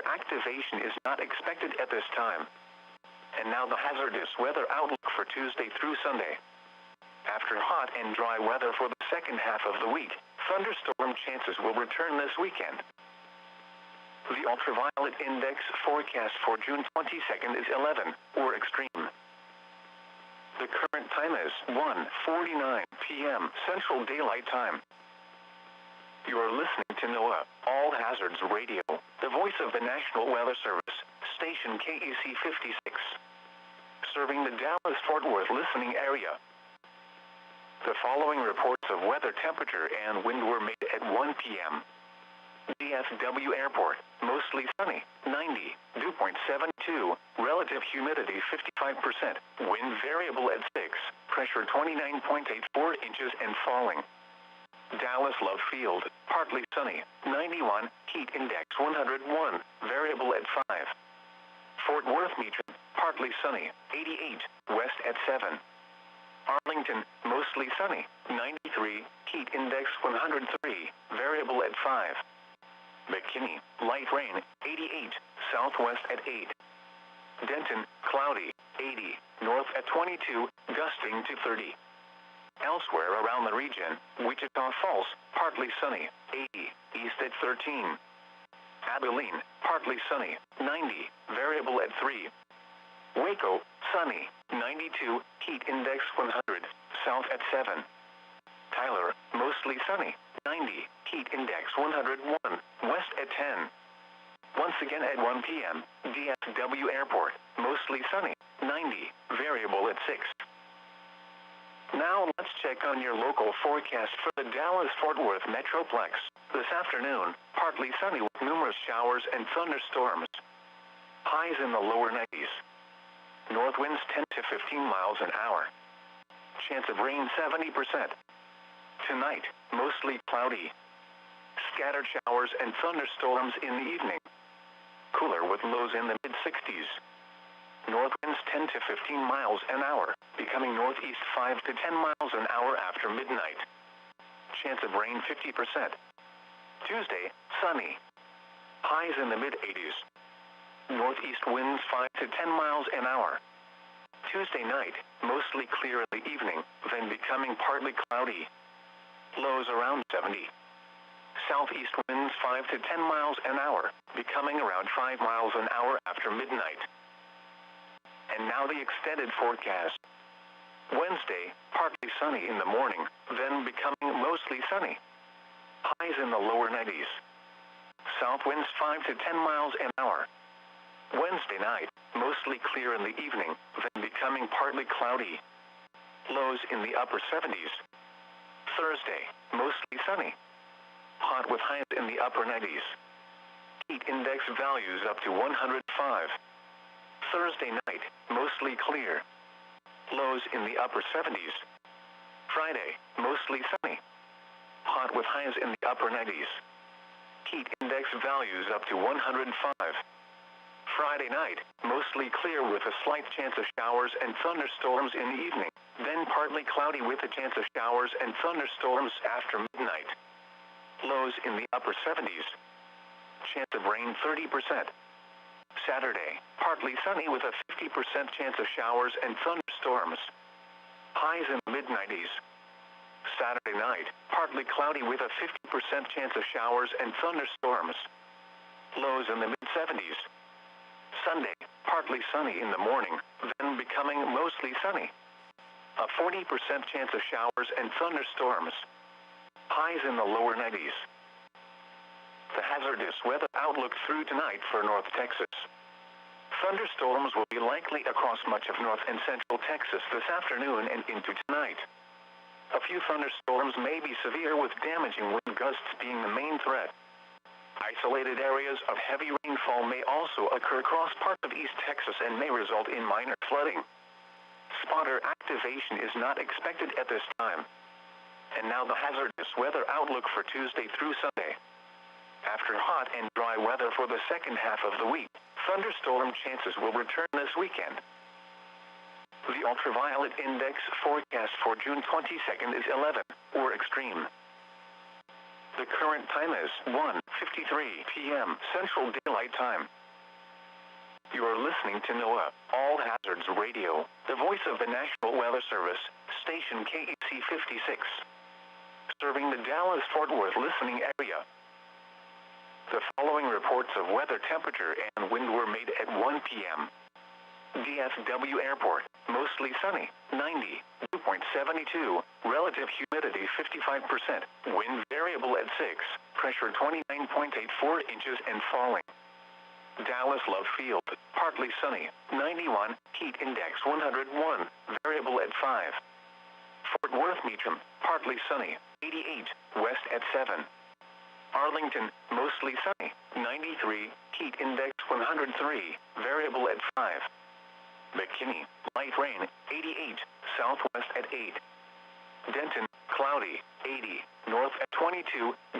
weather activation is not expected at this time. And now the hazardous weather outlook for Tuesday through Sunday. After hot and dry weather for the second half of the week, thunderstorm chances will return this weekend. The ultraviolet index forecast for June 22nd is 11, or extreme. The current time is 1:49 p.m. Central Daylight Time. You are listening to NOAA, All Hazards Radio, the voice of the National Weather Service, station KEC 56, serving the Dallas-Fort Worth listening area. The following reports of weather temperature and wind were made at 1 p.m. Dfw Airport, mostly sunny, 90, dew point 72, relative humidity 55%, wind variable at 6, pressure 29.84 inches and falling. Dallas Love Field, partly sunny, 91, heat index 101, variable at 5. Fort Worth Metro, partly sunny, 88, west at 7. Arlington, mostly sunny, 93, heat index 103, variable at 5. McKinney, light rain, 88, southwest at 8. Denton, cloudy, 80, north at 22, gusting to 30. Elsewhere around the region, Wichita Falls, partly sunny, 80, east at 13. Abilene, partly sunny, 90, variable at 3. Waco, sunny, 92, heat index 100, south at 7. Tyler, mostly sunny, 90, heat index 101, west at 10. Once again at 1 p.m., Dfw Airport, mostly sunny, 90, variable at 6. Now let's check on your local forecast for the Dallas-Fort Worth Metroplex. This afternoon, partly sunny with numerous showers and thunderstorms. Highs in the lower 90s. North winds 10 to 15 miles an hour. Chance of rain 70%. Tonight, mostly cloudy. Scattered showers and thunderstorms in the evening. Cooler with lows in the mid-60s. North winds 10 to 15 miles an hour, becoming northeast 5 to 10 miles an hour after midnight. Chance of rain 50%. Tuesday, sunny. Highs in the mid-80s. Northeast winds 5 to 10 miles an hour. Tuesday night, mostly clear in the evening, then becoming partly cloudy. Lows around 70. Southeast winds 5 to 10 miles an hour, becoming around 5 miles an hour after midnight. And now the extended forecast. Wednesday, partly sunny in the morning, then becoming mostly sunny. Highs in the lower 90s. South winds 5 to 10 miles an hour. Wednesday night, mostly clear in the evening, then becoming partly cloudy. Lows in the upper 70s. Thursday, mostly sunny. Hot with highs in the upper 90s. Heat index values up to 105. Thursday night, mostly clear. Lows in the upper 70s. Friday, mostly sunny. Hot with highs in the upper 90s. Heat index values up to 105. Friday night, mostly clear with a slight chance of showers and thunderstorms in the evening, then partly cloudy with a chance of showers and thunderstorms after midnight. Lows in the upper 70s. Chance of rain 30%. Saturday, partly sunny with a 50% chance of showers and thunderstorms. Highs in the mid-90s. Saturday night, partly cloudy with a 50% chance of showers and thunderstorms. Lows in the mid-70s. Sunday, partly sunny in the morning, then becoming mostly sunny. A 40% chance of showers and thunderstorms. Highs in the lower 90s. The hazardous weather outlook through tonight for North Texas. Thunderstorms will be likely across much of north and central Texas this afternoon and into tonight. A few thunderstorms may be severe with damaging wind gusts being the main threat. Isolated areas of heavy rainfall may also occur across parts of East Texas and may result in minor flooding. Spotter activation is not expected at this time. And now the hazardous weather outlook for Tuesday through Sunday. After hot and dry weather for the second half of the week, thunderstorm chances will return this weekend. The ultraviolet index forecast for June 22nd is 11, or extreme. The current time is 1:53 p.m. Central Daylight Time. You are listening to NOAA, All Hazards Radio, the voice of the National Weather Service, station KEC 56. Serving the Dallas-Fort Worth listening area. The following reports of weather, temperature, and wind were made at 1 p.m. DFW Airport, mostly sunny, 90, dew point 72, relative humidity 55%, wind variable at 6, pressure 29.84 inches and falling. Dallas Love Field, partly sunny, 91, heat index 101, variable at 5. Fort Worth Meacham, partly sunny, 88, west at 7. Arlington, mostly sunny, 93, heat index 103, variable at 5. McKinney, light rain, 88, southwest at 8. Denton, cloudy, 80, north at 22,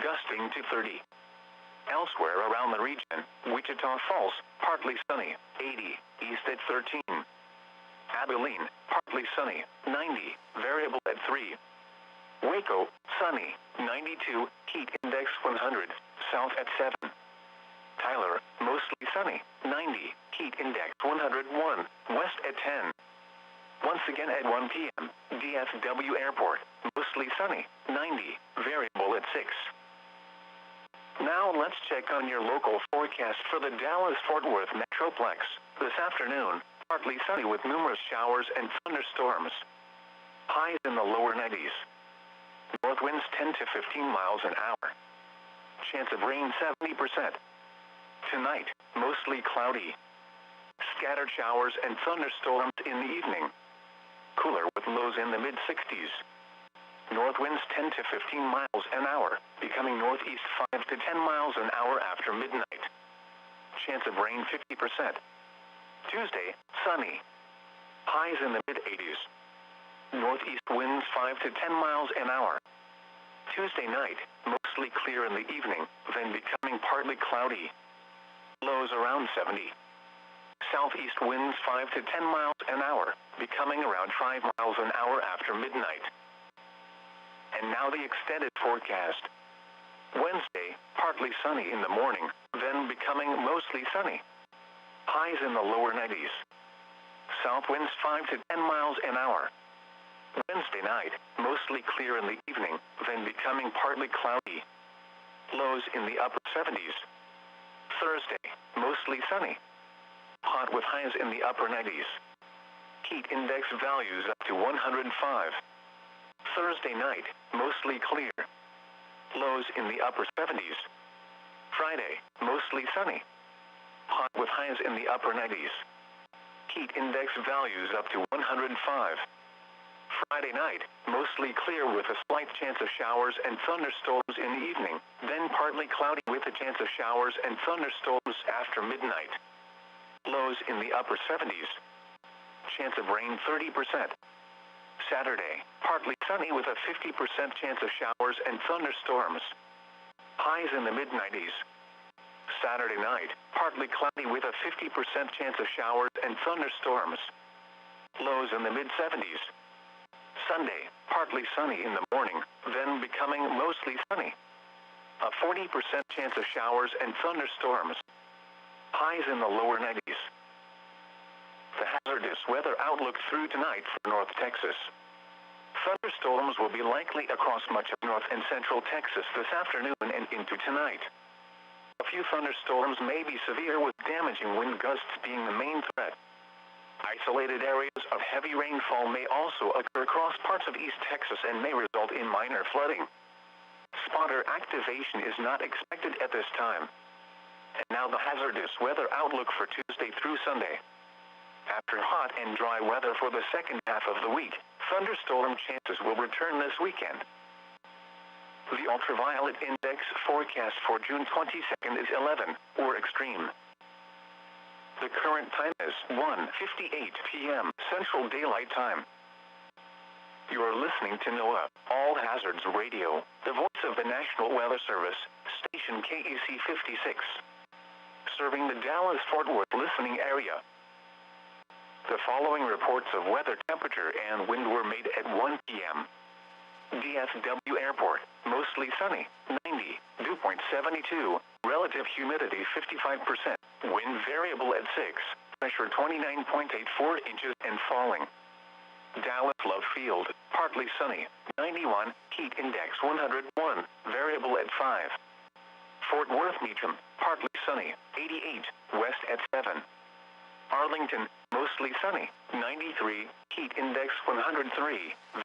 gusting to 30. Elsewhere around the region, Wichita Falls, partly sunny, 80, east at 13. Abilene, partly sunny, 90, variable at 3. Waco, sunny, 92, heat index 100, south at 7. Tyler, mostly sunny, 90, heat index 101, west at 10. Once again at 1 p.m., DFW Airport, mostly sunny, 90, variable at 6. Now let's check on your local forecast for the Dallas-Fort Worth Metroplex. This afternoon, partly sunny with numerous showers and thunderstorms. Highs in the lower 90s. North winds 10 to 15 miles an hour. Chance of rain 70%. Tonight, mostly cloudy. Scattered showers and thunderstorms in the evening. Cooler with lows in the mid-60s. North winds 10 to 15 miles an hour, becoming northeast 5 to 10 miles an hour after midnight. Chance of rain 50%. Tuesday, sunny. Highs in the mid-80s. Northeast winds 5 to 10 miles an hour. Tuesday night, mostly clear in the evening, then becoming partly cloudy. Lows around 70. Southeast winds 5 to 10 miles an hour, becoming around 5 miles an hour after midnight. And now the extended forecast. Wednesday, partly sunny in the morning, then becoming mostly sunny. Highs in the lower 90s. South winds 5 to 10 miles an hour. Wednesday night, mostly clear in the evening, then becoming partly cloudy. Lows in the upper 70s. Thursday, mostly sunny. Hot with highs in the upper 90s. Heat index values up to 105. Thursday night, mostly clear. Lows in the upper 70s. Friday, mostly sunny. Hot with highs in the upper 90s. Heat index values up to 105. Friday night, mostly clear with a slight chance of showers and thunderstorms in the evening, then partly cloudy with a chance of showers and thunderstorms after midnight. Lows in the upper 70s. Chance of rain 30%. Saturday, partly sunny with a 50% chance of showers and thunderstorms. Highs in the mid-90s. Saturday night, partly cloudy with a 50% chance of showers and thunderstorms. Lows in the mid-70s. Sunday, partly sunny in the morning, then becoming mostly sunny. A 40% chance of showers and thunderstorms. Highs in the lower 90s. The hazardous weather outlook through tonight for North Texas. Thunderstorms will be likely across much of north and central Texas this afternoon and into tonight. A few thunderstorms may be severe with damaging wind gusts being the main threat. Isolated areas of heavy rainfall may also occur across parts of East Texas and may result in minor flooding. Spotter activation is not expected at this time. And now the hazardous weather outlook for Tuesday through Sunday. After hot and dry weather for the second half of the week, thunderstorm chances will return this weekend. The ultraviolet index forecast for June 22nd is 11, or extreme. The current time is 1:58 p.m. Central Daylight Time. You are listening to NOAA, All Hazards Radio, the voice of the National Weather Service, station KEC 56. Serving the Dallas-Fort Worth listening area. The following reports of weather, temperature, and wind were made at 1 p.m. DFW Airport, mostly sunny, 90, dew point 72, relative humidity 55%, wind variable at 6, pressure 29.84 inches and falling. Dallas Love Field, partly sunny, 91, heat index 101, variable at 5. Fort Worth Meacham, partly sunny, 88, west at 7. Arlington, mostly sunny, 93, heat index 103,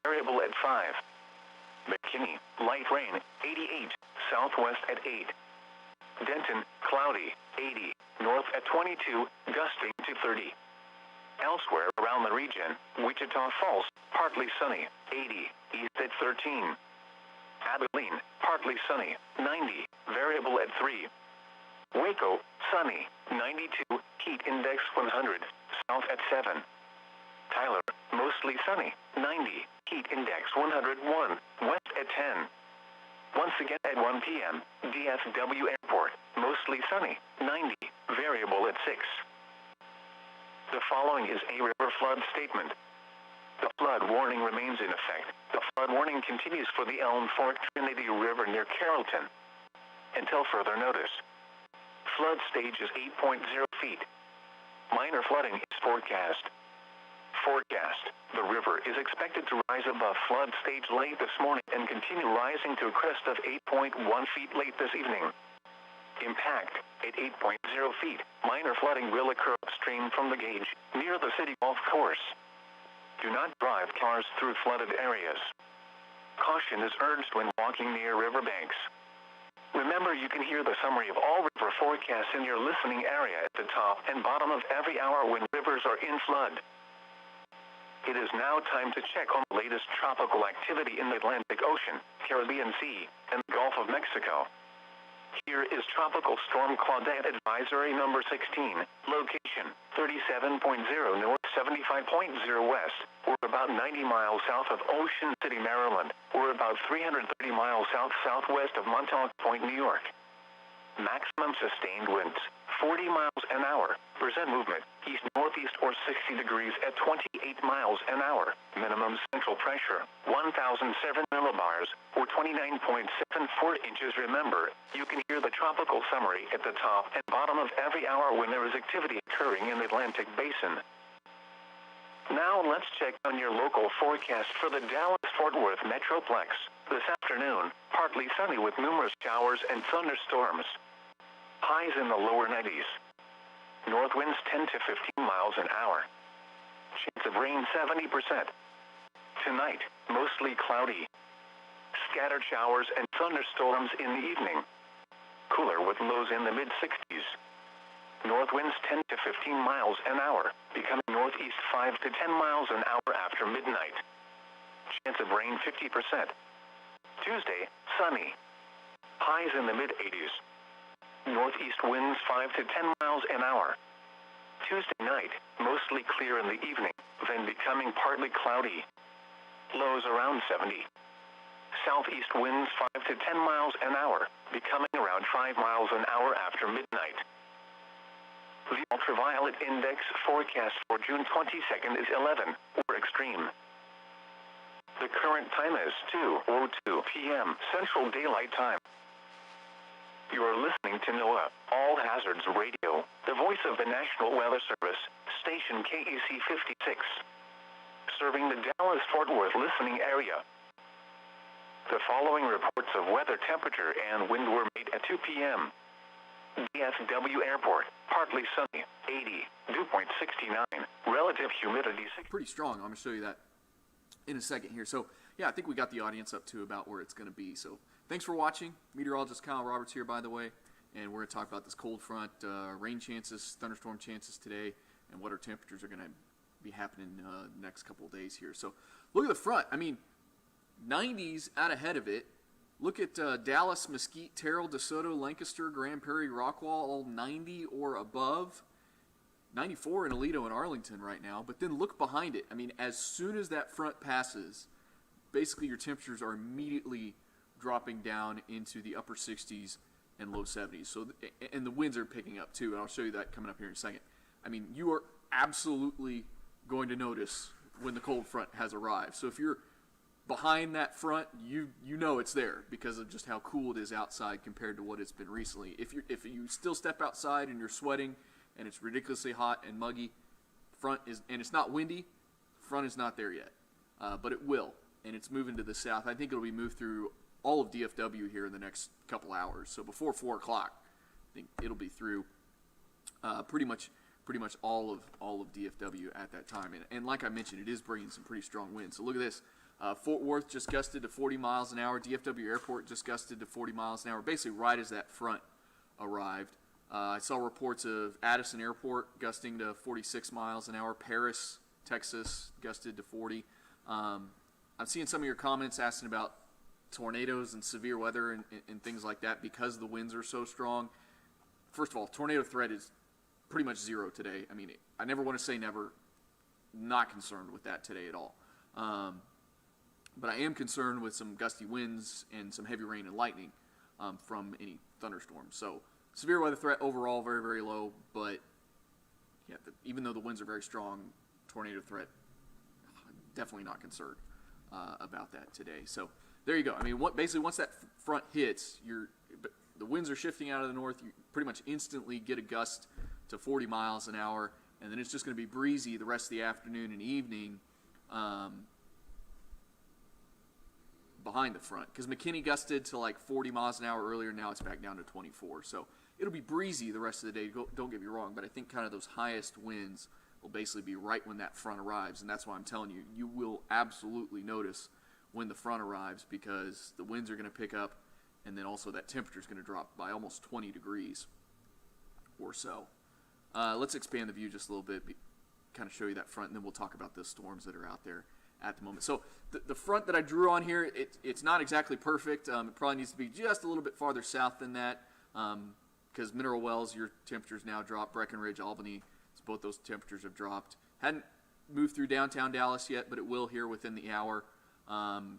variable at 5. McKinney, light rain, 88, southwest at 8. Denton, cloudy, 80, north at 22, gusting to 30. Elsewhere around the region, Wichita Falls, partly sunny, 80, east at 13. Abilene, partly sunny, 90, variable at 3. Waco, sunny, 92, heat index 100, south at 7. Tyler, mostly sunny, 90, heat index 101, west at 10. Once again at 1 p.m., DFW Airport, mostly sunny, 90, variable at 6. The following is a river flood statement. The flood warning remains in effect. The flood warning continues for the Elm Fork Trinity River near Carrollton until further notice. Flood stage is 8.0 feet. Minor flooding is forecast. Forecast. The river is expected to rise above flood stage late this morning and continue rising to a crest of 8.1 feet late this evening. Impact. At 8.0 feet, minor flooding will occur upstream from the gauge, near the city golf course. Do not drive cars through flooded areas. Caution is urged when walking near riverbanks. Remember, you can hear the summary of all river forecasts in your listening area at the top and bottom of every hour when rivers are in flood. It is now time to check on the latest tropical activity in the Atlantic Ocean, Caribbean Sea, and the Gulf of Mexico. Here is Tropical Storm Claudette Advisory Number 16, location 37.0 north, 75.0 west. We're about 90 miles south of Ocean City, Maryland. We're about 330 miles south-southwest of Montauk Point, New York. Maximum sustained winds, 40 miles an hour. Percent movement, east-northeast or 60 degrees at 28 miles an hour. Minimum central pressure, 1,007 millibars, or 29.74 inches. Remember, you can hear the tropical summary at the top and bottom of every hour when there is activity occurring in the Atlantic Basin. Now let's check on your local forecast for the Dallas-Fort Worth Metroplex. This afternoon, partly sunny with numerous showers and thunderstorms. Highs in the lower 90s. North winds 10 to 15 miles an hour. Chance of rain 70%. Tonight, mostly cloudy. Scattered showers and thunderstorms in the evening. Cooler with lows in the mid-60s. North winds 10 to 15 miles an hour, becoming northeast 5 to 10 miles an hour after midnight. Chance of rain 50%. Tuesday, sunny. Highs in the mid-80s. Northeast winds 5 to 10 miles an hour. Tuesday night, mostly clear in the evening, then becoming partly cloudy. Lows around 70. Southeast winds 5 to 10 miles an hour, becoming around 5 miles an hour after midnight. The ultraviolet index forecast for June 22nd is 11, or extreme. The current time is 2:02 p.m. Central Daylight Time. You are listening to NOAA, All Hazards Radio, the voice of the National Weather Service, station KEC 56, serving the Dallas-Fort Worth listening area. The following reports of weather, temperature, and wind were made at 2 p.m. DFW Airport, partly sunny, 80, dew point 69, relative humidity 60. Pretty strong. I'm going to show you that in a second here. So, yeah, I think we got the audience up to about where it's going to be. So, thanks for watching. Meteorologist Kyle Roberts here, by the way, and we're going to talk about this cold front, rain chances, thunderstorm chances today, and what our temperatures are going to be happening the next couple of days here. So, look at the front. I mean, 90s out ahead of it. Look at Dallas, Mesquite, Terrell, DeSoto, Lancaster, Grand Prairie, Rockwall, all 90 or above. 94 in Aledo and Arlington right now. But then look behind it. I mean, as soon as that front passes, basically your temperatures are immediately dropping down into the upper 60s and low 70s. So, and the winds are picking up too, and I'll show you that coming up here in a second. I mean, you are absolutely going to notice when the cold front has arrived. So if you're behind that front, you know it's there because of just how cool it is outside compared to what it's been recently. If you still step outside and you're sweating and it's ridiculously hot and muggy, front is, and it's not windy, front is not there yet, but it will, and it's moving to the south. I think it'll be moved through all of DFW here in the next couple hours. So before 4 o'clock, I think it'll be through pretty much all of DFW at that time. And like I mentioned, it is bringing some pretty strong winds. So look at this. Fort Worth just gusted to 40 miles an hour. DFW Airport just gusted to 40 miles an hour, basically right as that front arrived. I saw reports of Addison Airport gusting to 46 miles an hour. Paris, Texas, gusted to 40. I'm seeing some of your comments asking about tornadoes and severe weather and things like that because the winds are so strong. First of all, tornado threat is pretty much zero today. I mean, I never want to say never. Not concerned with that today at all. But I am concerned with some gusty winds and some heavy rain and lightning from any thunderstorms. So severe weather threat overall very, very low. But yeah, even though the winds are very strong, tornado threat, definitely not concerned about that today. So there you go. I mean, basically once that front hits, the winds are shifting out of the north. You pretty much instantly get a gust to 40 miles an hour, and then it's just going to be breezy the rest of the afternoon and evening behind the front. Because McKinney gusted to like 40 miles an hour earlier. Now it's back down to 24. So it'll be breezy the rest of the day. Don't get me wrong, but I think kind of those highest winds will basically be right when that front arrives, and that's why I'm telling you, you will absolutely notice when the front arrives because the winds are going to pick up, and then also that temperature is going to drop by almost 20 degrees or so. Let's expand the view just a little bit, kind of show you that front, and then we'll talk about the storms that are out there at the moment. So the front that I drew on here, it's not exactly perfect. It probably needs to be just a little bit farther south than that because Mineral Wells, your temperatures now drop. Breckenridge, Albany, both those temperatures have dropped. Hadn't moved through downtown Dallas yet, but it will here within the hour.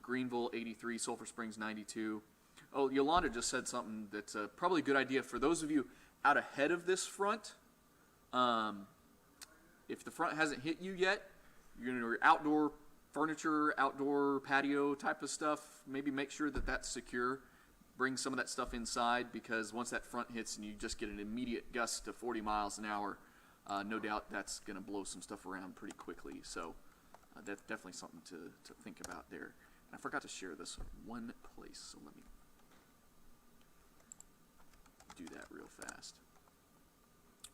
Greenville, 83. Sulphur Springs, 92. Oh, Yolanda just said something that's probably a good idea for those of you out ahead of this front. If the front hasn't hit you yet, you're going to your outdoor furniture, outdoor patio type of stuff, maybe make sure that that's secure. Bring some of that stuff inside because once that front hits and you just get an immediate gust to 40 miles an hour, no doubt that's going to blow some stuff around pretty quickly. So that's definitely something to think about there. And I forgot to share this one place, so let me do that real fast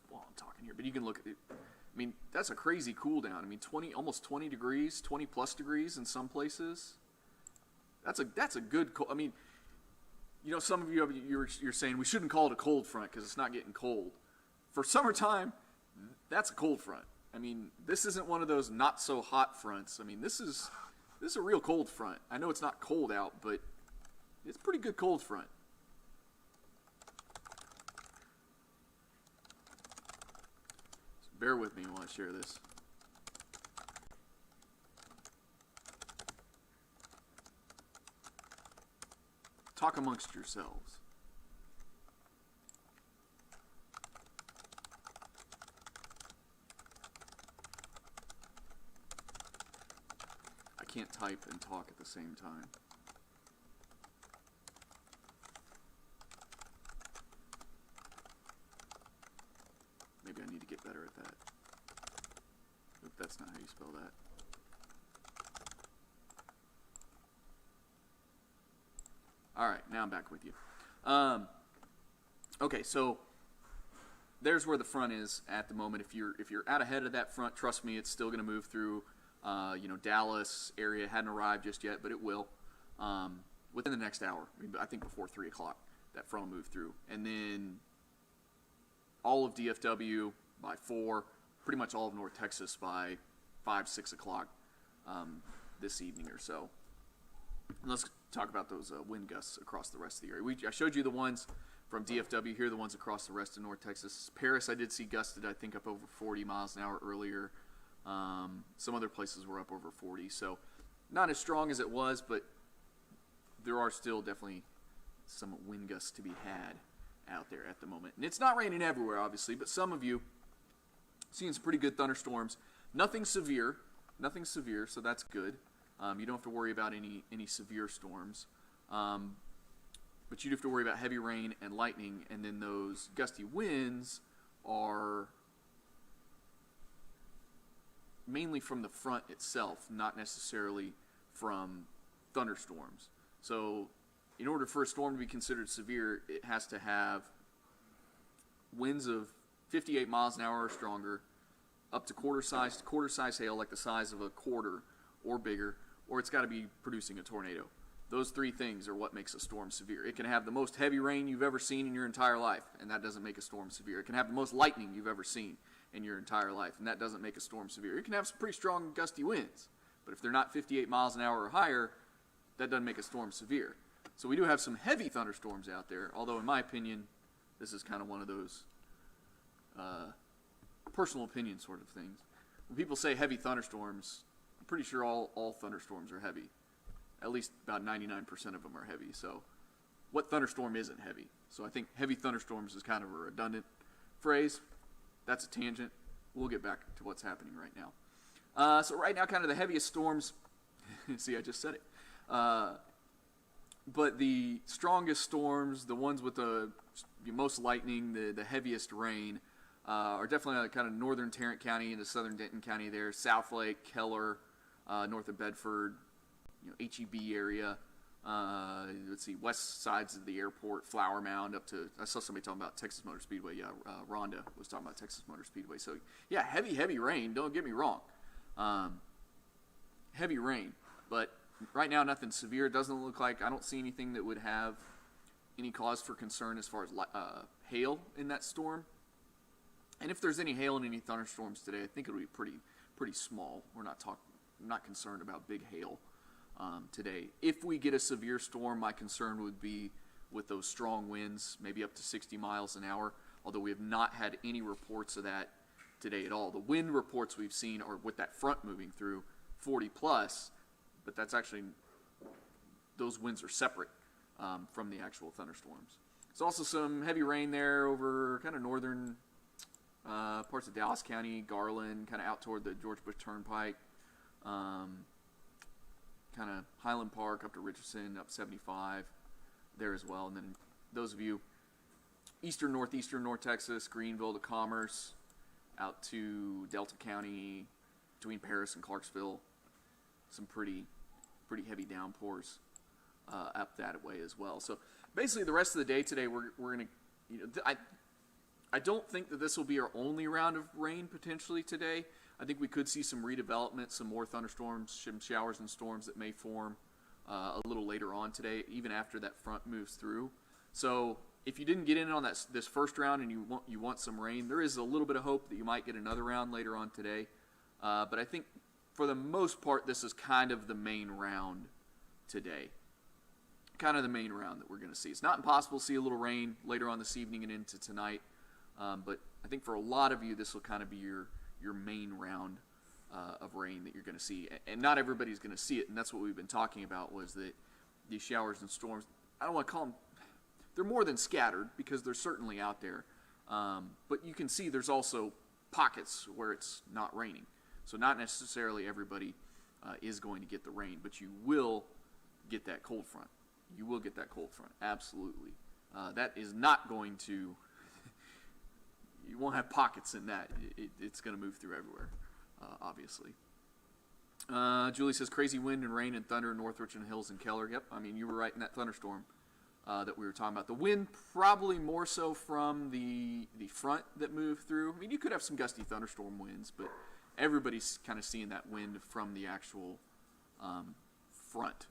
while I'm talking here. But you can look at it. I mean, that's a crazy cool down. I mean, almost 20 degrees, 20 plus degrees in some places. That's a good cold. I mean, you know, some of you you're saying we shouldn't call it a cold front because it's not getting cold. For summertime, that's a cold front. I mean, this isn't one of those not so hot fronts. I mean, this is a real cold front. I know it's not cold out, but it's a pretty good cold front. So bear with me while I share this. Talk amongst yourselves. I can't type and talk at the same time. Maybe I need to get better at that. Nope, that's not how you spell that. All right, now I'm back with you. Okay, so there's where the front is at the moment. If you're out ahead of that front, trust me, it's still going to move through. Dallas area hadn't arrived just yet, but it will within the next hour. I think before 3 o'clock, that front will move through, and then all of DFW by 4, pretty much all of North Texas by 5, 6 o'clock this evening or so. And let's talk about those wind gusts across the rest of the area. I showed you the ones from DFW. Here are the ones across the rest of North Texas. Paris, I did see gusted, I think, up over 40 miles an hour earlier. Some other places were up over 40. So not as strong as it was, but there are still definitely some wind gusts to be had out there at the moment. And it's not raining everywhere, obviously, but some of you seeing some pretty good thunderstorms. Nothing severe, so that's good. You don't have to worry about any severe storms. But you do have to worry about heavy rain and lightning, and then those gusty winds are mainly from the front itself, not necessarily from thunderstorms. So in order for a storm to be considered severe, it has to have winds of 58 miles an hour or stronger, up to quarter-size hail, like the size of a quarter or bigger, or it's got to be producing a tornado. Those three things are what makes a storm severe. It can have the most heavy rain you've ever seen in your entire life, and that doesn't make a storm severe. It can have the most lightning you've ever seen in your entire life, and that doesn't make a storm severe. It can have some pretty strong gusty winds, but if they're not 58 miles an hour or higher, that doesn't make a storm severe. So we do have some heavy thunderstorms out there, although in my opinion, this is kind of one of those personal opinion sort of things. When people say heavy thunderstorms, I'm pretty sure all thunderstorms are heavy. At least about 99% of them are heavy. So what thunderstorm isn't heavy? So I think heavy thunderstorms is kind of a redundant phrase. That's a tangent. We'll get back to what's happening right now. So right now, kind of the heaviest storms, see, I just said it. But the strongest storms, the ones with the most lightning, the heaviest rain, are definitely kind of northern Tarrant County into southern Denton County there, South Lake, Keller, north of Bedford, HEB area. Let's see, west sides of the airport, Flower Mound up to, I saw somebody talking about Texas Motor Speedway. Yeah, Rhonda was talking about Texas Motor Speedway. So yeah, heavy rain, don't get me wrong. Heavy rain, but right now nothing severe. It doesn't look like, I don't see anything that would have any cause for concern as far as hail in that storm. And if there's any hail in any thunderstorms today, I think it'll be pretty small. We're not concerned about big hail today. If we get a severe storm, my concern would be with those strong winds, maybe up to 60 miles an hour, although we have not had any reports of that today at all. The wind reports we've seen are with that front moving through 40 plus, but that's actually, those winds are separate from the actual thunderstorms. There's also some heavy rain there over kind of northern parts of Dallas County, Garland, kind of out toward the George Bush Turnpike, kind of Highland Park up to Richardson, up 75 there as well. And then those of you eastern, northeastern North Texas, Greenville to Commerce, out to Delta County, between Paris and Clarksville, some pretty heavy downpours up that way as well. So basically the rest of the day today, we're going to, I don't think that this will be our only round of rain potentially today. I think we could see some redevelopment, some more thunderstorms, some showers and storms that may form a little later on today, even after that front moves through. So if you didn't get in on this first round and you want some rain, there is a little bit of hope that you might get another round later on today. But I think for the most part, this is kind of the main round today. Kind of the main round that we're going to see. It's not impossible to see a little rain later on this evening and into tonight. But I think for a lot of you, this will kind of be your main round of rain that you're going to see. And not everybody's going to see it, and that's what we've been talking about, was that these showers and storms, I don't want to call them, they're more than scattered because they're certainly out there. But you can see there's also pockets where it's not raining. So not necessarily everybody is going to get the rain, but you will get that cold front. You will get that cold front, absolutely. That is not going to... You won't have pockets in that. It's going to move through everywhere, obviously. Julie says, crazy wind and rain and thunder in North Richland Hills and Keller. Yep, I mean, you were right in that thunderstorm that we were talking about. The wind probably more so from the front that moved through. I mean, you could have some gusty thunderstorm winds, but everybody's kind of seeing that wind from the actual front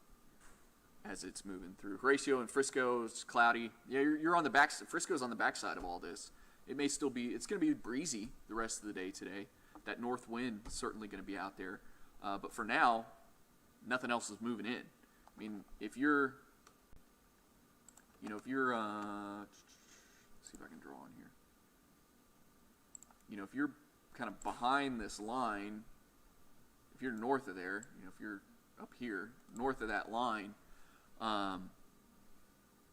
as it's moving through. Horatio and Frisco, it's cloudy. Yeah, you're on the back. Frisco's on the backside of all this. It may still be, it's going to be breezy the rest of the day today. That north wind is certainly going to be out there. But for now, nothing else is moving in. I mean, if you're, let's see if I can draw on here. If you're kind of behind this line, if you're north of there, if you're up here, north of that line,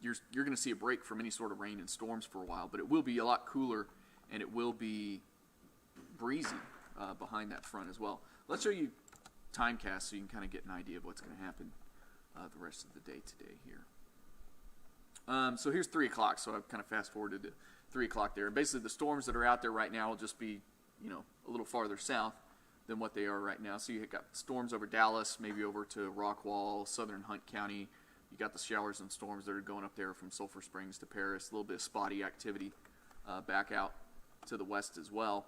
you're going to see a break from any sort of rain and storms for a while, but it will be a lot cooler and it will be breezy behind that front as well. Let's show you timecast so you can kind of get an idea of what's going to happen the rest of the day today here. So here's 3 o'clock, so I've kind of fast forwarded to 3 o'clock there. And basically the storms that are out there right now will just be, a little farther south than what they are right now. So you got storms over Dallas, maybe over to Rockwall, southern Hunt County. You got the showers and storms that are going up there from Sulphur Springs to Paris. A little bit of spotty activity back out to the west as well.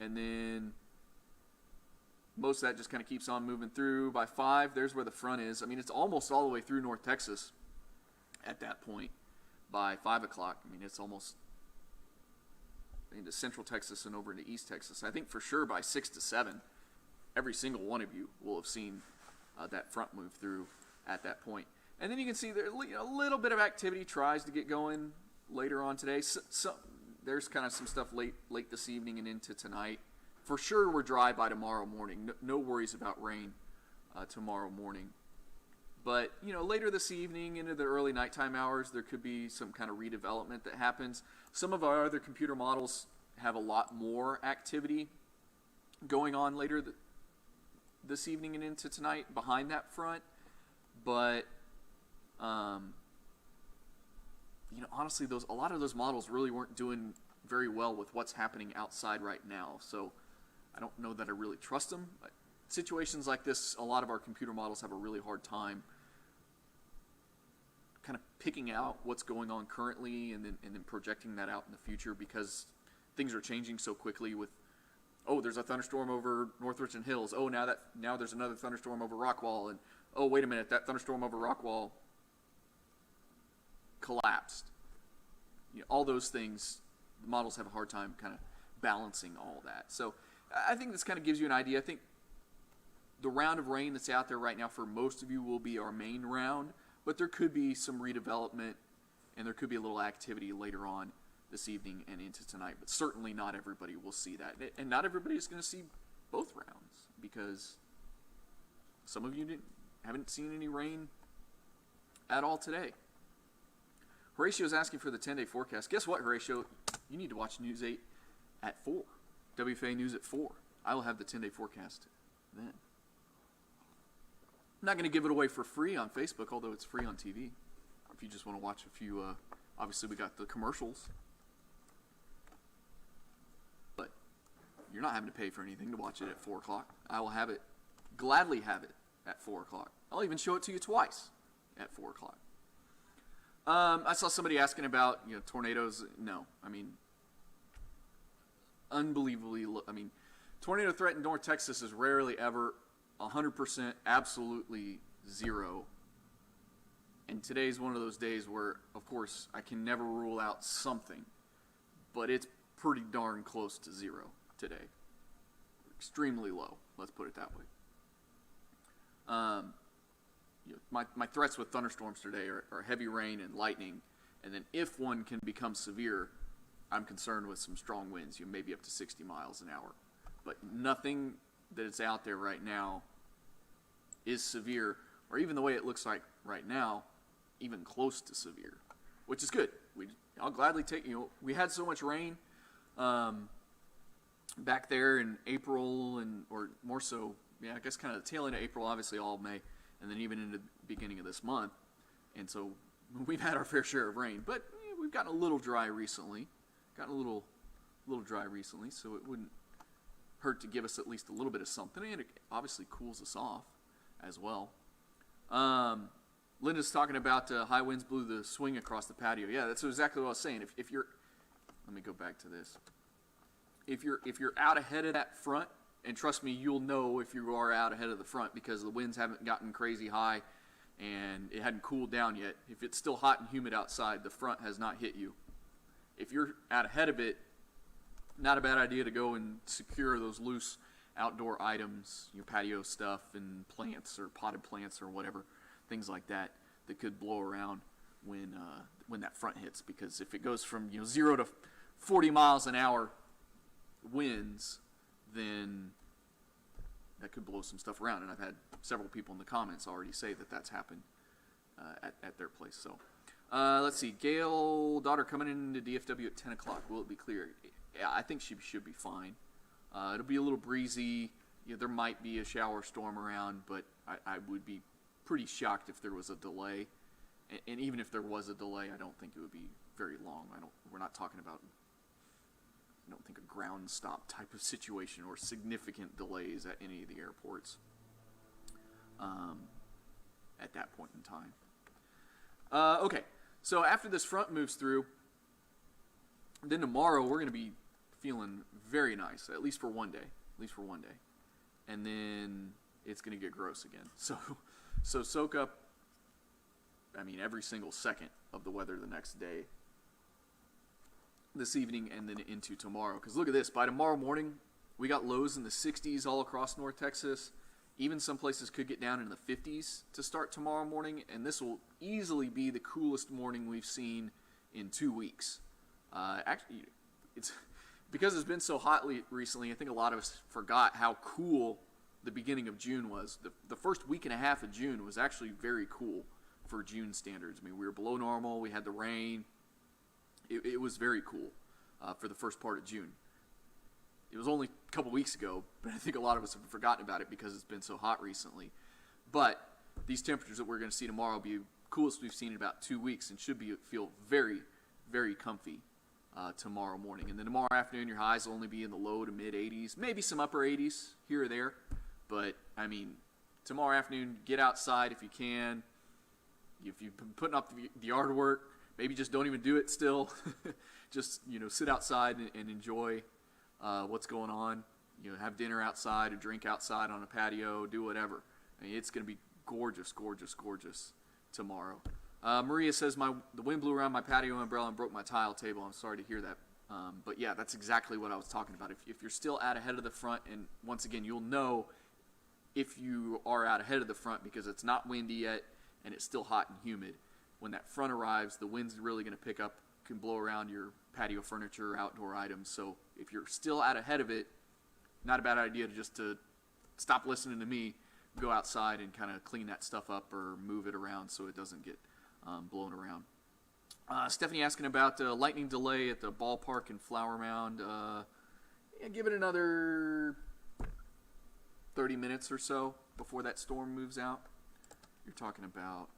And then most of that just kind of keeps on moving through. By 5, there's where the front is. I mean, it's almost all the way through North Texas at that point by 5 o'clock. I mean, it's almost into central Texas and over into East Texas. I think for sure by 6 to 7, every single one of you will have seen that front move through at that point. And then you can see there a little bit of activity tries to get going later on today. So there's kind of some stuff late this evening and into tonight. For sure we're dry by tomorrow morning. No worries about rain tomorrow morning. But, later this evening into the early nighttime hours, there could be some kind of redevelopment that happens. Some of our other computer models have a lot more activity going on later this evening and into tonight behind that front. But, honestly, a lot of those models really weren't doing very well with what's happening outside right now. So I don't know that I really trust them. Situations like this, a lot of our computer models have a really hard time kind of picking out what's going on currently and then projecting that out in the future, because things are changing so quickly with, there's a thunderstorm over North Richland Hills. Now there's another thunderstorm over Rockwall, and wait a minute, that thunderstorm over Rockwall collapsed. All those things, the models have a hard time kind of balancing all that. So I think this kind of gives you an idea. I think the round of rain that's out there right now for most of you will be our main round, but there could be some redevelopment and there could be a little activity later on this evening and into tonight, but certainly not everybody will see that. And not everybody is going to see both rounds, because some of you haven't seen any rain at all today. Horatio's asking for the 10-day forecast. Guess what, Horatio? You need to watch News 8 at 4. WFA News at 4. I will have the 10-day forecast then. I'm not going to give it away for free on Facebook, although it's free on TV. If you just want to watch a few, obviously we got the commercials. But you're not having to pay for anything to watch it at 4 o'clock. I will gladly have it at 4 o'clock. I'll even show it to you twice at 4 o'clock. I saw somebody asking about, tornadoes. No, unbelievably, tornado threat in North Texas is rarely ever 100%, absolutely zero. And today's one of those days where, of course, I can never rule out something, but it's pretty darn close to zero today. Extremely low, let's put it that way. My threats with thunderstorms today are heavy rain and lightning, and then if one can become severe, I'm concerned with some strong winds, maybe up to 60 miles an hour. But nothing that is out there right now is severe, or even the way it looks like right now, even close to severe, which is good. I'll gladly take, we had so much rain back there in April, or more so, I guess kind of the tail end of April, obviously all of May, and then even into the beginning of this month. And so we've had our fair share of rain, but we've gotten a little dry recently. So it wouldn't hurt to give us at least a little bit of something, and it obviously cools us off as well. Linda's talking about high winds blew the swing across the patio. Yeah, that's exactly what I was saying. If you're, let me go back to this. If you're out ahead of that front, and trust me, you'll know if you are out ahead of the front, because the winds haven't gotten crazy high and it hadn't cooled down yet. If it's still hot and humid outside, the front has not hit you. If you're out ahead of it, not a bad idea to go and secure those loose outdoor items, your patio stuff and plants or potted plants or whatever, things like that could blow around when that front hits. Because if it goes from 0 to 40 miles an hour winds, then that could blow some stuff around. And I've had several people in the comments already say that that's happened at their place. So let's see. Gail, daughter coming into DFW at 10 o'clock. Will it be clear? Yeah, I think she should be fine. It'll be a little breezy. there might be a shower storm around, but I would be pretty shocked if there was a delay. And even if there was a delay, I don't think it would be very long. We're not talking about, I don't think, a ground stop type of situation or significant delays at any of the airports at that point in time. Okay, so after this front moves through, then tomorrow we're going to be feeling very nice, at least for one day. And then it's going to get gross again. So soak up, every single second of the weather the next day, this evening, and then into tomorrow. Because look at this. By tomorrow morning, we got lows in the 60s all across North Texas. Even some places could get down in the 50s to start tomorrow morning. And this will easily be the coolest morning we've seen in 2 weeks. Actually, it's because it's been so hot recently, I think a lot of us forgot how cool the beginning of June was. The first week and a half of June was actually very cool for June standards. We were below normal. We had the rain. It was very cool for the first part of June. It was only a couple weeks ago, but I think a lot of us have forgotten about it because it's been so hot recently. But these temperatures that we're going to see tomorrow will be the coolest we've seen in about 2 weeks and should feel very, very comfy tomorrow morning. And then tomorrow afternoon, your highs will only be in the low to mid 80s, maybe some upper 80s here or there. But, tomorrow afternoon, get outside if you can. If you've been putting up the yard work, maybe just don't even do it still. Just, sit outside and enjoy what's going on. Have dinner outside, a drink outside on a patio, do whatever. It's going to be gorgeous, gorgeous, gorgeous tomorrow. Maria says, the wind blew around my patio umbrella and broke my tile table. I'm sorry to hear that. But yeah, that's exactly what I was talking about. If you're still out ahead of the front, and once again, you'll know if you are out ahead of the front because it's not windy yet and it's still hot and humid. When that front arrives, the wind's really going to pick up, can blow around your patio furniture, outdoor items. So if you're still out ahead of it, not a bad idea to stop listening to me, go outside and kind of clean that stuff up or move it around so it doesn't get blown around. Stephanie asking about lightning delay at the Ballpark and Flower Mound. Give it another 30 minutes or so before that storm moves out. You're talking about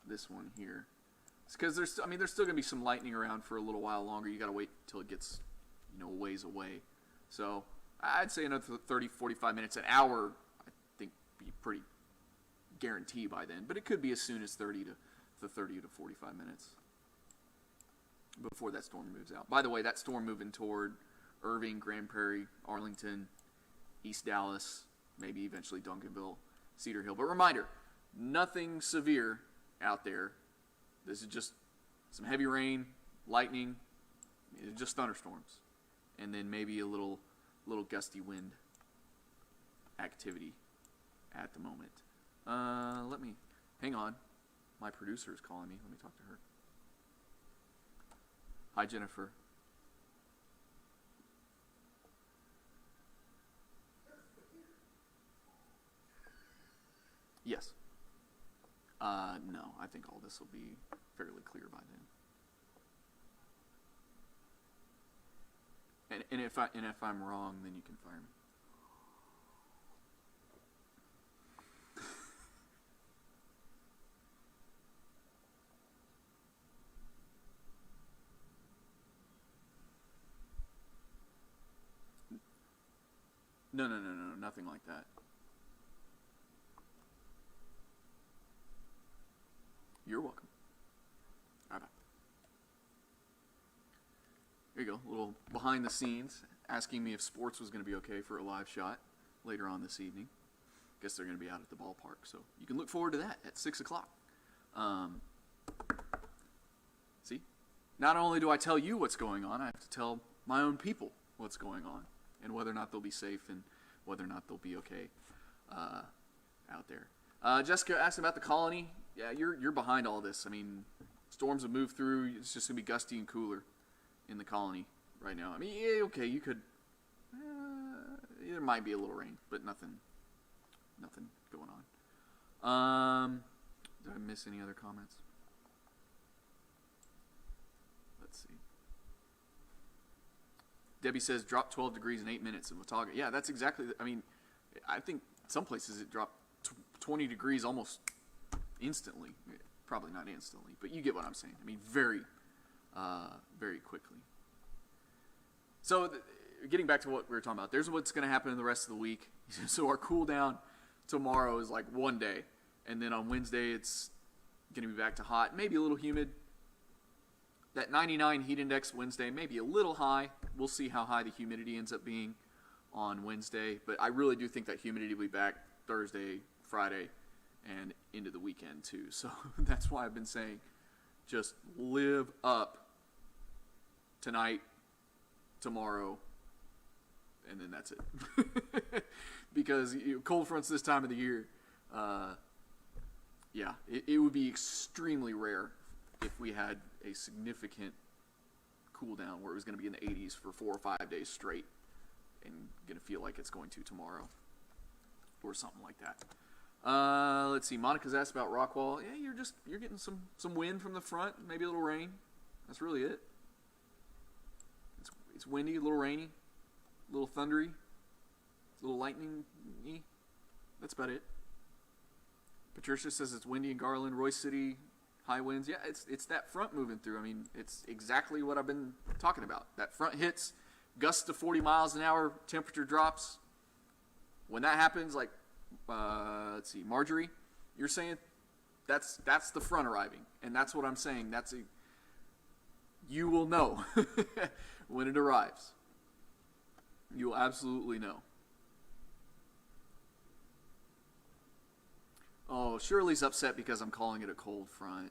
this one here. It's because there's still going to be some lightning around for a little while longer. You got to wait until it gets, a ways away. So I'd say another 30, 45 minutes, an hour, I think be pretty guarantee by then. But it could be as soon as 30 to 45 minutes before that storm moves out. By the way, that storm moving toward Irving, Grand Prairie, Arlington, East Dallas, maybe eventually Duncanville, Cedar Hill. But reminder, nothing severe out there. This is just some heavy rain, lightning, just thunderstorms, and then maybe a little gusty wind activity at the moment. Hang on. My producer is calling me. Let me talk to her. Hi, Jennifer. Yes. No, I think all this will be fairly clear by then. And if I'm wrong, then you can fire me. No, nothing like that. You're welcome. Bye-bye. There you go, a little behind the scenes, asking me if sports was going to be okay for a live shot later on this evening. Guess they're going to be out at the ballpark, so you can look forward to that at 6 o'clock. See? Not only do I tell you what's going on, I have to tell my own people what's going on and whether or not they'll be safe and whether or not they'll be okay out there. Jessica asked about the colony. Yeah, you're behind all this. Storms have moved through. It's just going to be gusty and cooler in the colony right now. Yeah, okay, you could. There might be a little rain, but nothing going on. Did I miss any other comments? Let's see. Debbie says drop 12 degrees in 8 minutes in Watauga. Yeah, that's exactly. I mean, I think some places it dropped 20 degrees almost instantly. Probably not instantly, but you get what I'm saying. I mean, very, very quickly. So, getting back to what we were talking about, there's what's going to happen in the rest of the week. So our cool down tomorrow is like one day, and then on Wednesday it's going to be back to hot, maybe a little humid. That 99 heat index Wednesday, maybe a little high. We'll see how high the humidity ends up being on Wednesday. But I really do think that humidity will be back Thursday, Friday, and into the weekend too. So that's why I've been saying just live up tonight, tomorrow, and then that's it. Because cold fronts this time of the year, it would be extremely rare if we had a significant cool down where it was going to be in the 80s for 4 or 5 days straight and going to feel like it's going to tomorrow or something like that. Let's see. Monica's asked about Rockwall. Yeah, you're getting some wind from the front, maybe a little rain. That's really it. It's windy, a little rainy, a little thundery, a little lightning-y. That's about it. Patricia says it's windy in Garland, Royce City. High winds, yeah, it's that front moving through. I mean, it's exactly what I've been talking about. That front hits, gusts to 40 miles an hour, temperature drops. When that happens, like, let's see, Marjorie, you're saying that's the front arriving, and that's what I'm saying. You will know when it arrives. You will absolutely know. Oh, Shirley's upset because I'm calling it a cold front.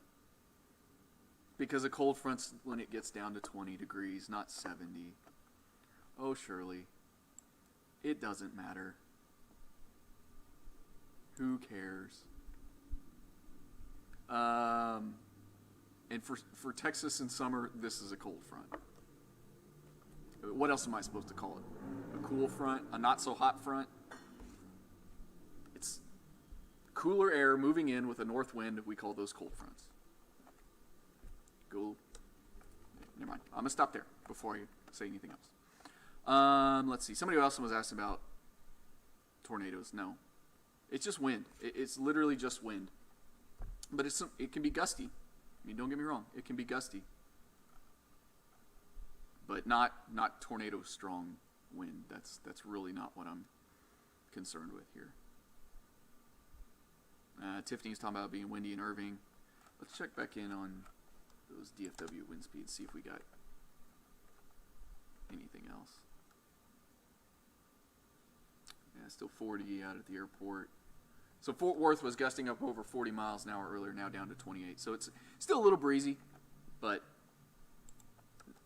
Because a cold front's when it gets down to 20 degrees, not 70. Oh, Shirley. It doesn't matter. Who cares? And for Texas in summer, this is a cold front. What else am I supposed to call it? A cool front? A not so hot front? It's cooler air moving in with a north wind. We call those cold fronts. Go. Never mind. I'm going to stop there before I say anything else. Let's see. Somebody else was asking about tornadoes. No. It's just wind. It's literally just wind. But it can be gusty. I mean, don't get me wrong. It can be gusty. But not tornado strong wind. That's really not what I'm concerned with here. Tiffany's talking about being windy in Irving. Let's check back in on those Dfw wind speeds, see if we got anything else. Yeah, still 40 out at the airport. So Fort Worth was gusting up over 40 miles an hour earlier, now down to 28. So it's still a little breezy, but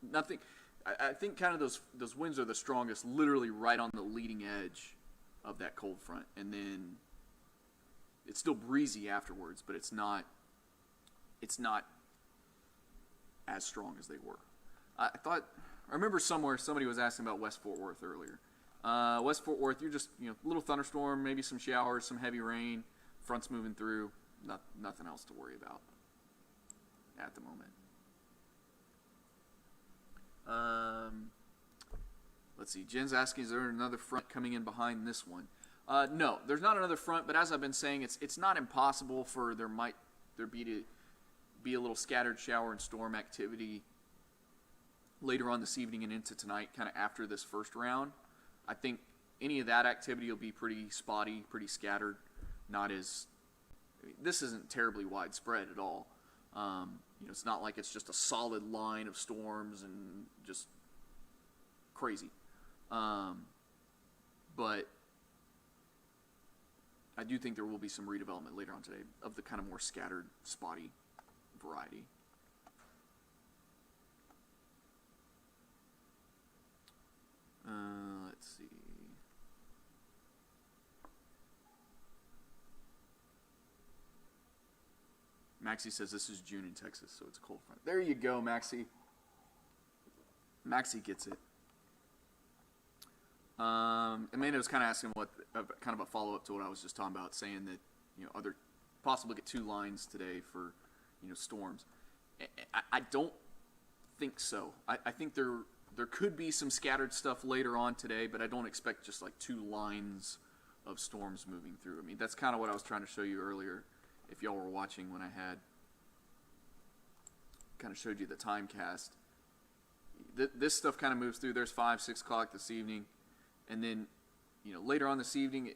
nothing. I think kind of those winds are the strongest, literally right on the leading edge of that cold front, and then it's still breezy afterwards, but it's not as strong as they were. I remember somewhere somebody was asking about West Fort Worth earlier. West Fort Worth, you're just, a little thunderstorm, maybe some showers, some heavy rain, fronts moving through, nothing else to worry about at the moment. Let's see, Jen's asking, is there another front coming in behind this one? No, there's not another front, but as I've been saying, it's not impossible for there be a little scattered shower and storm activity later on this evening and into tonight, kind of after this first round. I think any of that activity will be pretty spotty, pretty scattered. This isn't terribly widespread at all. It's not like it's just a solid line of storms and just crazy. But I do think there will be some redevelopment later on today of the kind of more scattered, spotty variety. Let's see. Maxie says this is June in Texas, so it's a cold front. There you go, Maxie. Maxie gets it. Amanda was kind of asking kind of a follow-up to what I was just talking about, saying that, possibly get 2 lines today for, storms. I don't think so. I think there could be some scattered stuff later on today, but I don't expect just like 2 lines of storms moving through. I mean, that's kind of what I was trying to show you earlier, if y'all were watching when I had kind of showed you the time cast. This stuff kind of moves through. There's 5, 6 o'clock this evening, and then, you know, later on this evening,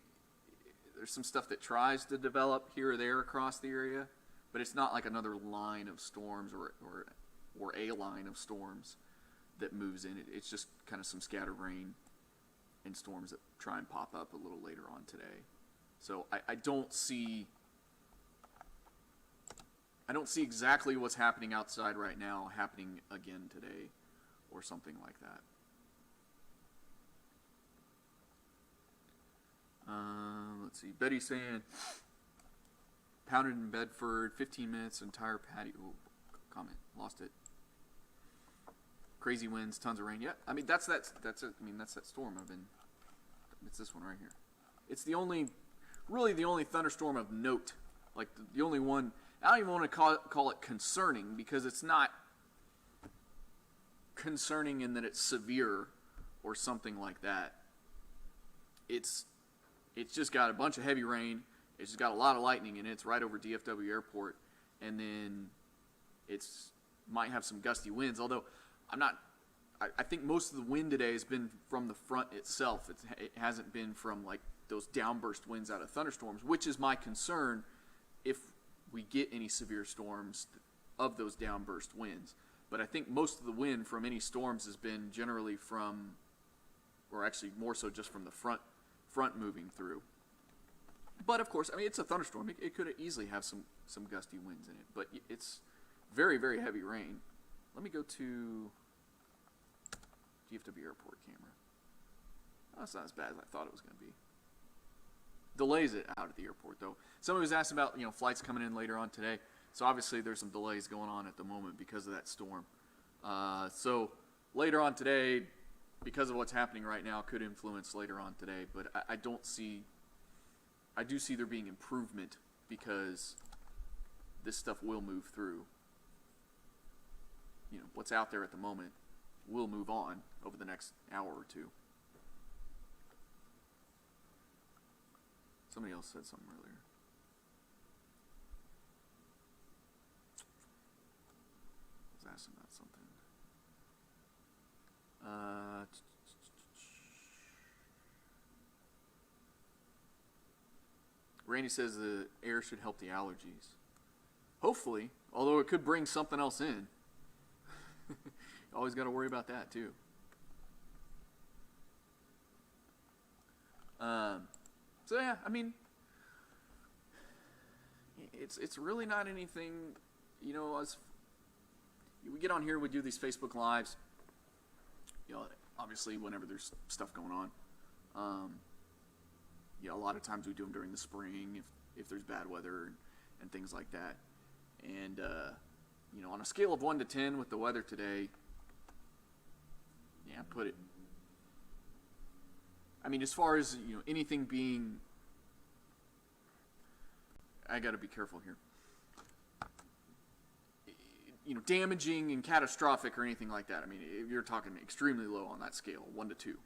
there's some stuff that tries to develop here or there across the area, but it's not like another line of storms or a line of storms that moves in. It's just kind of some scattered rain and storms that try and pop up a little later on today. So I don't see exactly what's happening outside right now happening again today or something like that. Let's see. Betty's saying, pounded in Bedford, 15 minutes, entire patio. Oh, comment, lost it. Crazy winds, tons of rain. Yeah, I mean that's it. I mean that's that storm. It's this one right here. It's really the only thunderstorm of note. Like the only one. I don't even want to call it concerning, because it's not concerning in that it's severe or something like that. It's just got a bunch of heavy rain. It's just got a lot of lightning in it. It's right over DFW Airport, and then might have some gusty winds. Although I think most of the wind today has been from the front itself. It hasn't been from like those downburst winds out of thunderstorms, which is my concern if we get any severe storms of those downburst winds. But I think most of the wind from any storms has been generally from, or actually more so just from the front moving through. But of course, I mean, it's a thunderstorm. It could easily have some gusty winds in it, but it's very, very heavy rain. Let me go to DFW Airport camera. Oh, it's not as bad as I thought it was going to be. Delays it out at the airport, though. Somebody was asking about, flights coming in later on today. So obviously there's some delays going on at the moment because of that storm. So later on today, because of what's happening right now, could influence later on today. But I do see there being improvement because this stuff will move through. What's out there at the moment will move on over the next hour or two. Somebody else said something earlier. I was asking about something. Randy says the air should help the allergies. Hopefully, although it could bring something else in. Always got to worry about that too. So yeah, I mean, it's really not anything, as we get on here, we do these Facebook Lives, obviously whenever there's stuff going on. A lot of times we do them during the spring if there's bad weather and things like that. And, on a scale of 1 to 10 with the weather today, put it. I mean, as far as, anything being, I got to be careful here. Damaging and catastrophic or anything like that. I mean, if you're talking extremely low on that scale, 1 to 2.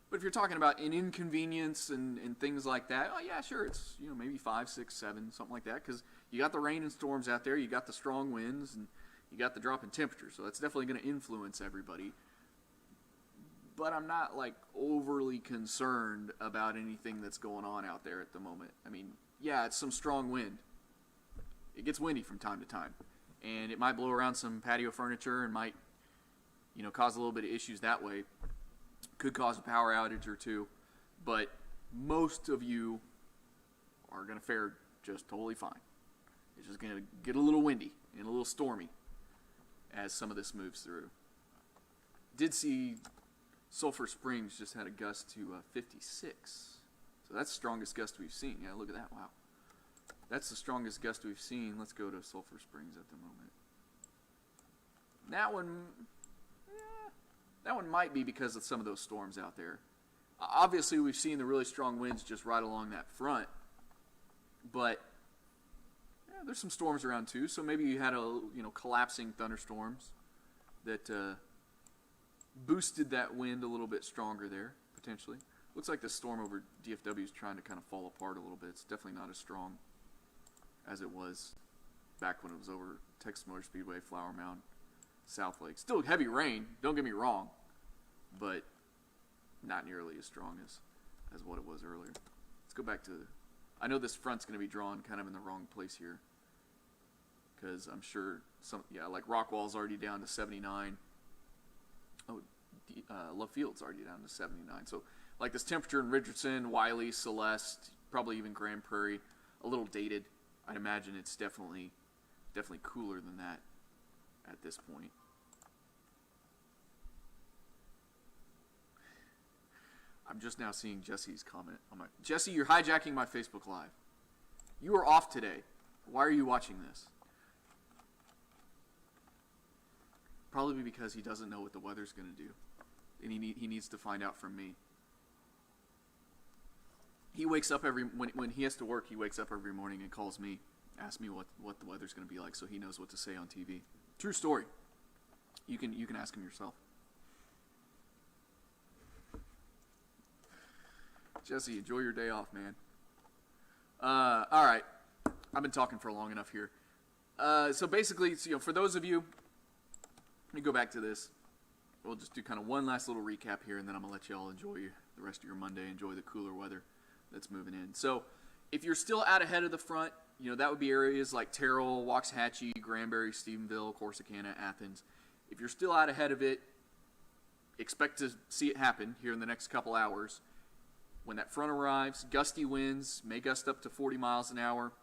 But if you're talking about an inconvenience and things like that, oh yeah, sure, it's, maybe 5, 6, 7, something like that, because you got the rain and storms out there, you got the strong winds, and you got the drop in temperature, so that's definitely going to influence everybody. But I'm not, overly concerned about anything that's going on out there at the moment. I mean, yeah, it's some strong wind. It gets windy from time to time, and it might blow around some patio furniture and might, cause a little bit of issues that way. Could cause a power outage or two, but most of you are going to fare just totally fine. It's just going to get a little windy and a little stormy as some of this moves through. Did see Sulphur Springs just had a gust to 56. So that's the strongest gust we've seen. Yeah, look at that. Wow. That's the strongest gust we've seen. Let's go to Sulphur Springs at the moment. That one might be because of some of those storms out there. Obviously, we've seen the really strong winds just right along that front. But there's some storms around too. So maybe you had collapsing thunderstorms that boosted that wind a little bit stronger there, potentially. Looks like the storm over DFW is trying to kind of fall apart a little bit. It's definitely not as strong as it was back when it was over Texas Motor Speedway, Flower Mound, South Lake. Still heavy rain, don't get me wrong, but not nearly as strong as what it was earlier. Let's go back to, I know this front's going to be drawn kind of in the wrong place here, because I'm sure like Rockwall's already down to 79. Oh, Love Field's already down to 79. So like this temperature in Richardson, Wiley, Celeste, probably even Grand Prairie, a little dated. I'd imagine it's definitely cooler than that at this point. I'm just now seeing Jesse's comment on my Jesse, you're hijacking my Facebook Live. You are off today. Why are you watching this? Probably because he doesn't know what the weather's going to do, and he needs to find out from me. He wakes up when he has to work. He wakes up every morning and calls me, asks me what the weather's going to be like, so he knows what to say on TV. True story. You can ask him yourself. Jesse, enjoy your day off, man. All right, I've been talking for long enough here. So basically, for those of you, let me go back to this. We'll just do kind of one last little recap here, and then I'm gonna let you all enjoy the rest of your Monday. Enjoy the cooler weather that's moving in. So, if you're still out ahead of the front, that would be areas like Terrell, Waxahachie, Granbury, Stephenville, Corsicana, Athens. If you're still out ahead of it, expect to see it happen here in the next couple hours. When that front arrives, gusty winds may gust up to 40 miles an hour.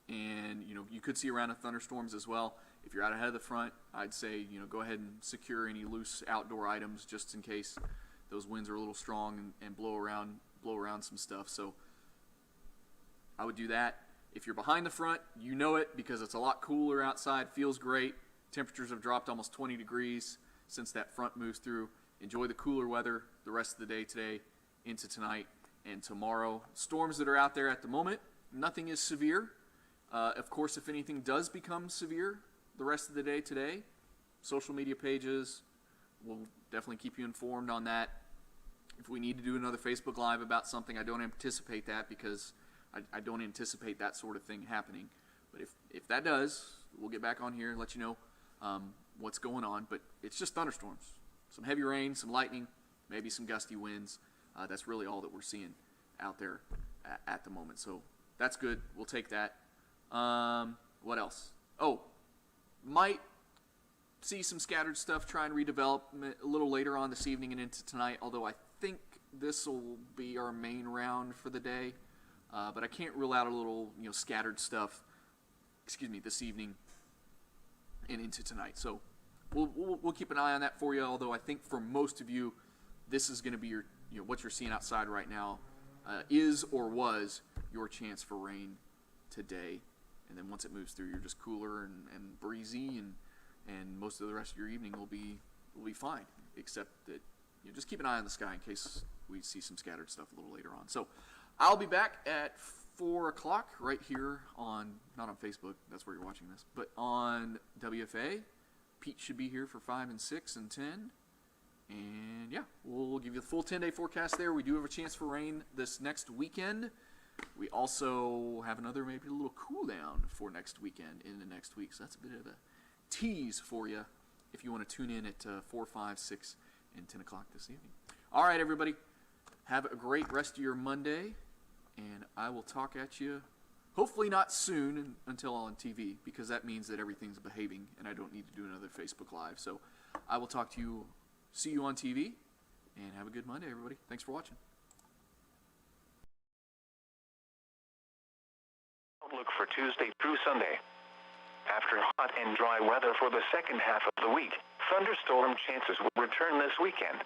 And, you could see a round of thunderstorms as well. If you're out ahead of the front, I'd say, go ahead and secure any loose outdoor items just in case those winds are a little strong and blow around some stuff. So I would do that. If you're behind the front, you know it because it's a lot cooler outside. Feels great. Temperatures have dropped almost 20 degrees since that front moves through. Enjoy the cooler weather the rest of the day today into tonight and tomorrow. Storms that are out there at the moment, nothing is severe. Of course, if anything does become severe the rest of the day today, social media pages will definitely keep you informed on that. If we need to do another Facebook Live about something, I don't anticipate that because I don't anticipate that sort of thing happening. But if that does, we'll get back on here and let you know what's going on. But it's just thunderstorms. Some heavy rain, some lightning, maybe some gusty winds. That's really all that we're seeing out there at the moment. So that's good. We'll take that. What else? Oh, might see some scattered stuff, try and redevelop a little later on this evening and into tonight, although I think this will be our main round for the day. But I can't rule out a little, scattered stuff, this evening and into tonight. So we'll keep an eye on that for you, although I think for most of you, this is going to be your, what you're seeing outside right now is or was your chance for rain today. And then once it moves through, you're just cooler and breezy, and most of the rest of your evening will be fine, except that just keep an eye on the sky in case we see some scattered stuff a little later on. So I'll be back at 4 o'clock right here not on Facebook, that's where you're watching this, but on WFA. Pete should be here for 5 and 6 and 10. And yeah, we'll give you the full 10-day forecast there. We do have a chance for rain this next weekend. We also have maybe a little cool down for next weekend in the next week. So that's a bit of a tease for you if you want to tune in at 4, 5, 6, and 10 o'clock this evening. All right, everybody. Have a great rest of your Monday. And I will talk at you, hopefully not soon until on TV, because that means that everything's behaving and I don't need to do another Facebook Live. So I will see you on TV, and have a good Monday, everybody. Thanks for watching. Outlook for Tuesday through Sunday. After hot and dry weather for the second half of the week, thunderstorm chances will return this weekend.